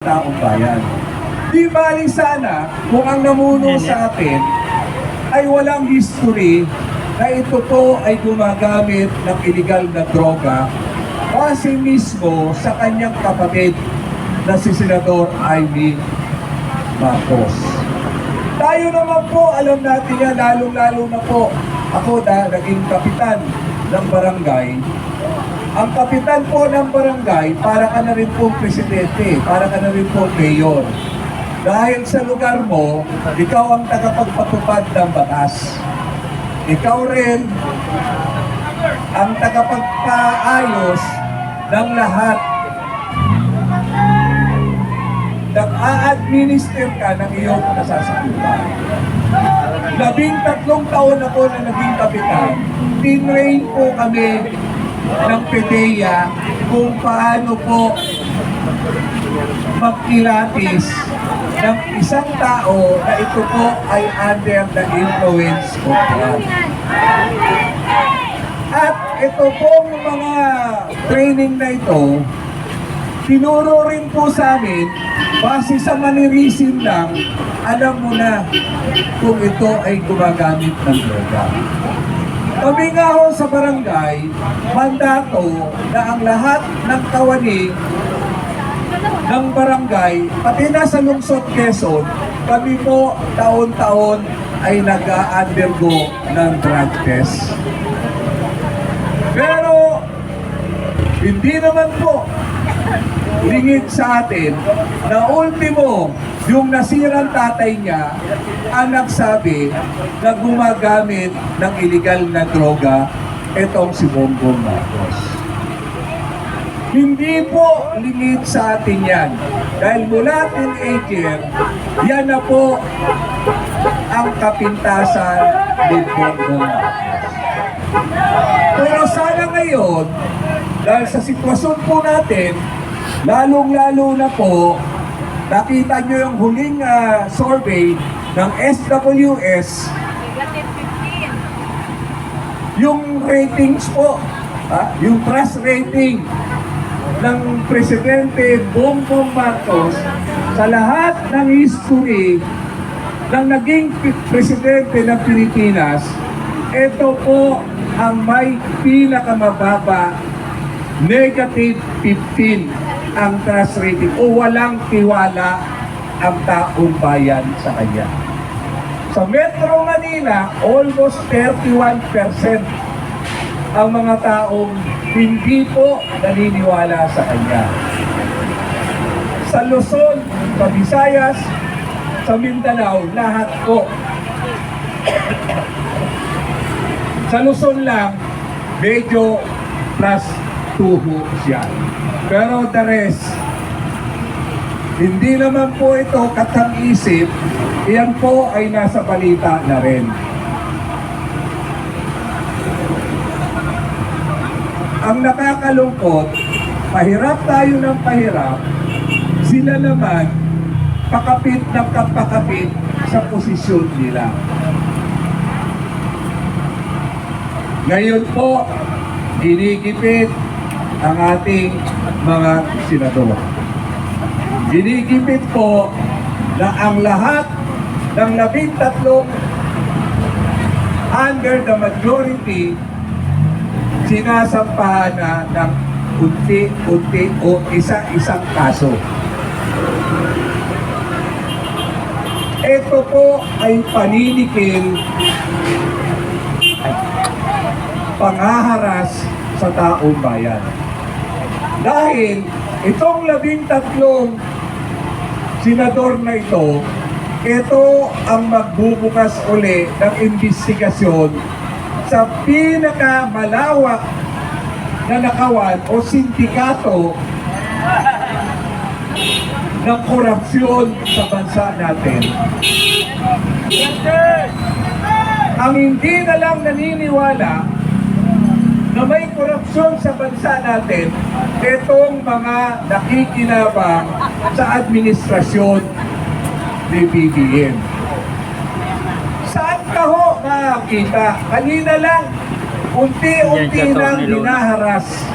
taong bayan. Di bali sana kung ang namuno sa atin ay walang history na ito po ay gumagamit ng illegal na droga base mismo sa kanyang kapatid na si Senador Amy Marcos. Tayo naman po, alam natin yan, lalong-lalo na po, ako naging kapitan ng barangay. Ang kapitan po ng barangay, para ka na rin po presidente, para ka na rin po mayor. Dahil sa lugar mo, ikaw ang tagapagpatupad ng batas. Ikaw rin ang tagapagpaayos ng lahat. Nag-a-administer ka ng iyong nasasakupan. 13 taon ako na naging kapitan, tinrain po kami ng PDEA kung paano po magkilatis ng isang tao na ito po ay under the influence of drugs. At ito pong mga training na ito, tinuro rin po sa amin, base sa manirisim lang, alam mo na kung ito ay gumagamit ng droga. Kami nga ho sa barangay, mandato na ang lahat ng kawani ng barangay, pati na sa lungsod Quezon, kami po taon-taon ay nag-a-undergo ng drug test. Pero hindi naman po lingid sa atin na ultimo yung nasirang tatay niya ang nagsabi na gumagamit ng illegal na droga itong si Bongbong Marcos. Hindi po lingid sa atin yan. Dahil mula teenager, yan na po ang kapintasan ni Bongbong Marcos. Pero sana ngayon, dahil sa sitwasyon po natin, lalong-lalo na po, nakita nyo yung huling survey ng SWS, yung ratings po, yung trust rating ng Presidente Bongbong Marcos sa lahat ng history ng naging Presidente ng Pilipinas, ito po ang may pinakamababa, negative 15 ang trust rating o walang tiwala ang taong bayan sa kanya. Sa Metro Manila, almost 31% ang mga taong hindi po naniniwala sa kanya. Sa Luzon, sa Visayas, sa Mindanao, lahat po. Sa Luzon lang, medyo plus 2 siya. Pero the rest, hindi naman po ito katang-isip, iyan po ay nasa balita na rin. Ang nakakalungkot, pahirap tayo ng pahirap, sila naman pakapit ng kapakapit sa posisyon nila. Ngayon po, ginigipit ang ating mga senador. Ginigipit po na ang lahat ng 13 under the majority sinasampahan na ng unti-unti o isa-isang kaso. Ito po ay paninikil, panghaharas sa taong bayan. Dahil itong 13 senador na ito ang magbubukas uli ng investigasyon sa pinakamalawak na nakawan o sindikato ng korupsyon sa bansa natin. Ang hindi na lang naniniwala na may korupsyon sa bansa natin, itong mga nakikinabang sa administrasyon ni BBM. Saan ka ho nakakita? Kanina lang, unti-unti nang hinaharas,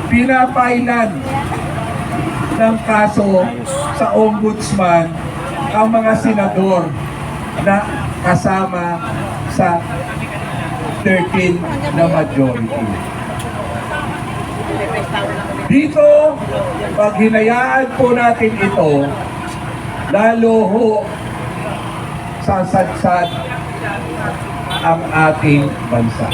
pinapailan ng kaso sa ombudsman ang mga senador na kasama sa 13 na majority. Dito, pag hinayaan po natin ito, lalo ho sasadsad ang ating bansa.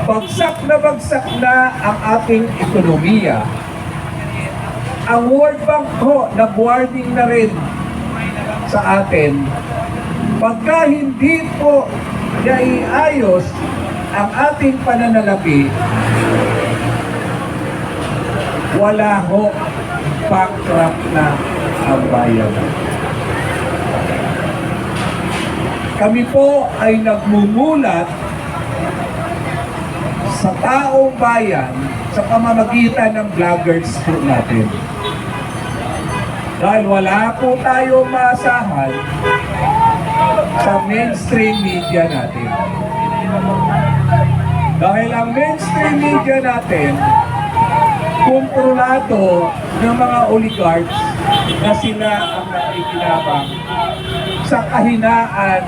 Bagsak na ang ating ekonomiya. Ang World Bank ho, nag-warning na rin sa atin, pagka hindi po naiayos ang ating pananalapi, wala ho, bankrupt na ang bayan. Kami po ay nagmumulat sa taong bayan sa pamamagitan ng vloggers po natin. Dahil wala po tayong maasahan sa mainstream media natin. Dahil ang mainstream media natin, kontrolado ng mga oligarchs na sila ang nakikinabang sa kahinaan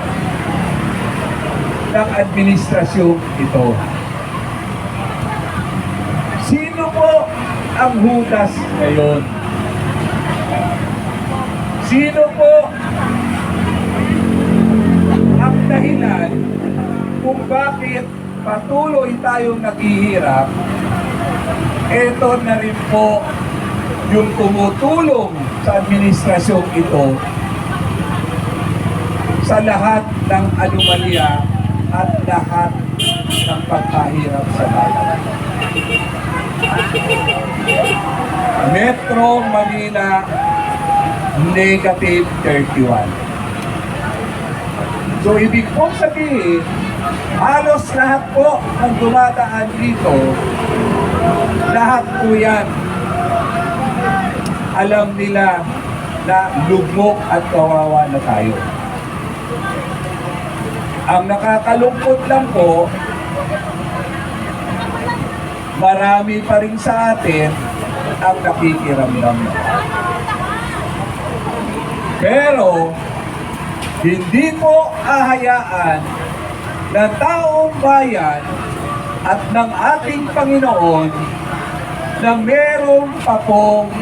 ng administrasyong ito. Sino po ang Judas ngayon? Sino po ang dahilan kung bakit patuloy tayong naghihirap? Ito na rin po yung tumutulong sa administrasyong ito sa lahat ng anomalya at lahat ng pagkahirap sa bayan. Metro Manila, negative 31. So, ibig pong sabihin, halos lahat po ang dumadaan dito, lahat po yan, alam nila na lugmok at kawawa na tayo. Ang nakakalungkot lang po, marami pa rin sa atin ang nakikiramdam. Pero, hindi po ahayaan ng taong bayan at ng ating Panginoon na merong pa pong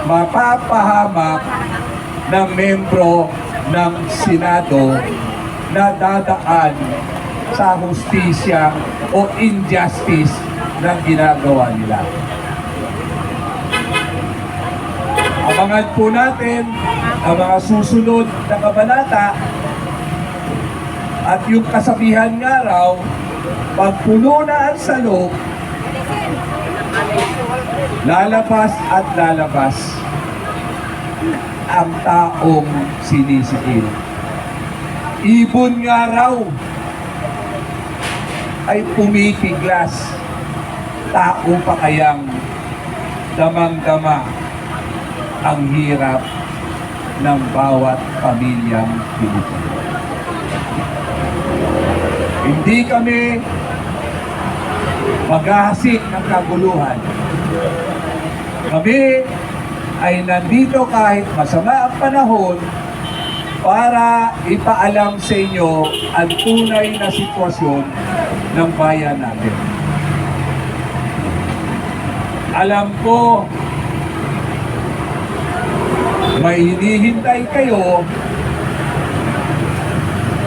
mapapahamak na membro ng Senado na dadaan sa hustisya o injustice na ginagawa nila. Abangan po natin ang mga susunod na kabanata at yung kasabihan nga raw, pag puno na ang salok, lalabas at lalabas ang taong sinisikil. Ibon nga raw ay pumipiglas, tao pa kayang damang-dama ang hirap ng bawat pamilyang Pilipino. Hindi kami maghahasik ng kaguluhan. Kami ay nandito kahit masama ang panahon para ipaalam sa inyo ang tunay na sitwasyon ng bayan natin. Alam ko, may hinihintay kayo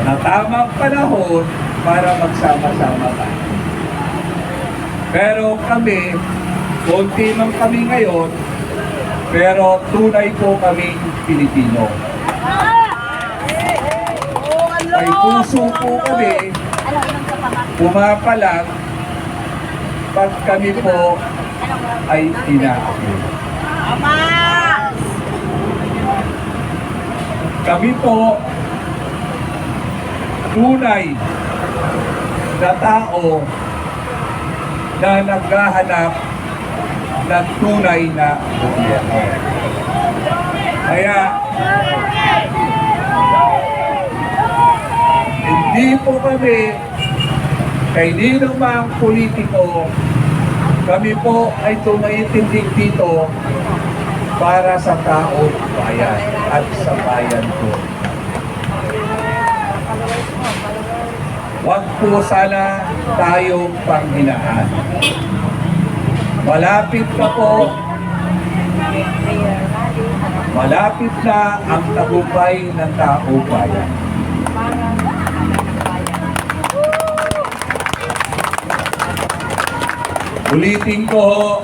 na tamang panahon para magsama-sama tayo. Pero kami, konti man kami ngayon, pero tunay po kaming Pilipino. May puso po kami, pumapalag pag kami po ay inaakil. Kami po tunay na tao na naghahanap ng tunay na gobyerno. Kaya hindi po kami kay ninong mga politiko Kami po ay tumitindig dito para sa taong bayan at sa bayan ko. Huwag po sana tayong panghinaan. Malapit na po, malapit na ang tagumpay ng taong bayan. Ulitin ko,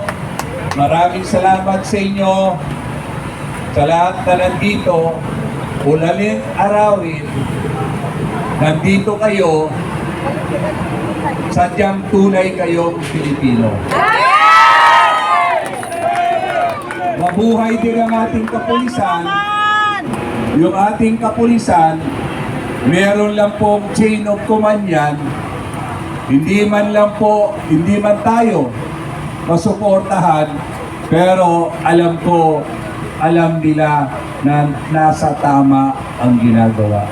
maraming salamat sa inyo, sa lahat na nandito, ulaling arawin, nandito kayo, sadyang tunay kayong Pilipino. Mabuhay din ang ating kapulisan. Yung ating kapulisan, meron lang pong chain of command yan. Hindi man tayo masuportahan, pero alam nila na nasa tama ang ginagawa.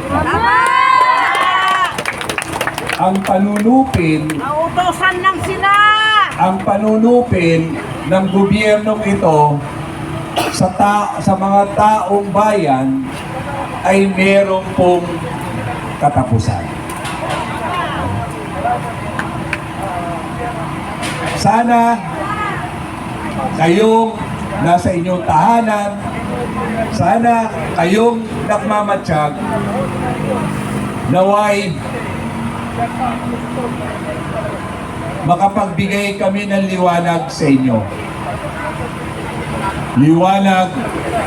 Ang panunupin, Nautosan lang sila! ang panunupin ng gobyernong ito sa mga taong bayan ay merong pong katapusan. Sana kayong nasa inyong tahanan, sana kayong nagmamatsyag, naway makapagbigay kami ng liwanag sa inyo. Liwanag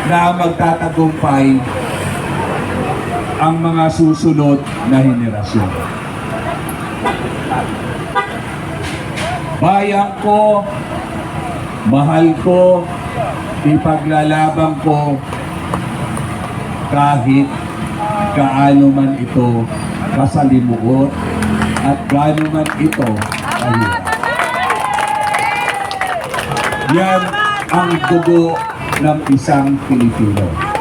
na magtatagumpay ang mga susunod na henerasyon. Bayan ko, mahal ko, ipaglalaban ko kahit gaano man ito kasalimuot at gaano man ito kahirap. Yan ang dugo ng isang Pilipino.